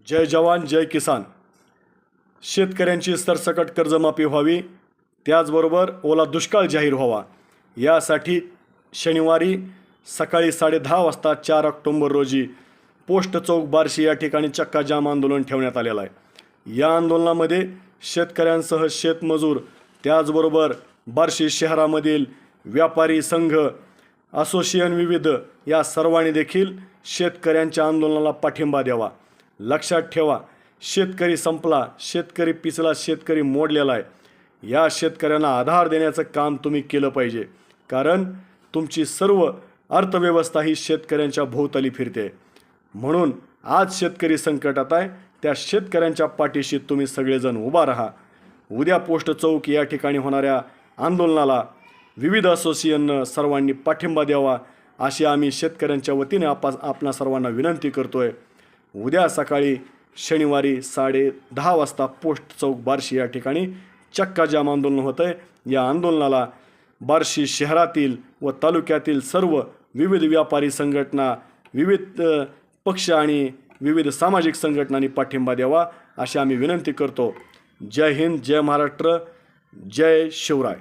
जय जवान जय किसान. शेतकऱ्यांची सरसकट कर्जमाफी व्हावी, त्याचबरोबर ओला दुष्काळ जाहीर व्हावा यासाठी शनिवारी सकाळी 10:30 वाजता 4 ऑक्टोबर रोजी पोस्ट चौक बार्शी या ठिकाणी चक्का जाम आंदोलन ठेवण्यात आलेलं आहे. या आंदोलनामध्ये शेतकऱ्यांसह शेतमजूर, त्याचबरोबर बार्शी शहरामधील व्यापारी संघ, असोसिएशन विविध या सर्वांनी देखील शेतकऱ्यांच्या आंदोलनाला पाठिंबा द्यावा. लक्षात ठेवा, शेतकरी संपला, शेतकरी पिचला, शेतकरी मोडलेला आहे. या शेतकऱ्यांना आधार देण्याचं काम तुम्ही केलं पाहिजे, कारण तुमची सर्व अर्थव्यवस्था ही शेतकऱ्यांच्या भोवताली फिरते. म्हणून आज शेतकरी संकटात आहे, त्या शेतकऱ्यांच्या पाठीशी तुम्ही सगळेजण उभा राहा. उद्या पोस्ट चौक या ठिकाणी होणाऱ्या आंदोलनाला विविध असोसिएशननं सर्वांनी पाठिंबा द्यावा अशी आम्ही शेतकऱ्यांच्या वतीने आपणा सर्वांना विनंती करतोय. उद्या सकाळी शनिवारी 10:30 वाजता पोस्ट चौक बार्शी या ठिकाणी चक्का जाम आंदोलन होतं आहे. या आंदोलनाला बार्शी शहरातील व तालुक्यातील सर्व विविध व्यापारी संघटना, विविध पक्ष आणि विविध सामाजिक संघटनांनी पाठिंबा द्यावा अशी आम्ही विनंती करतो. जय हिंद, जय महाराष्ट्र, जय शिवराय.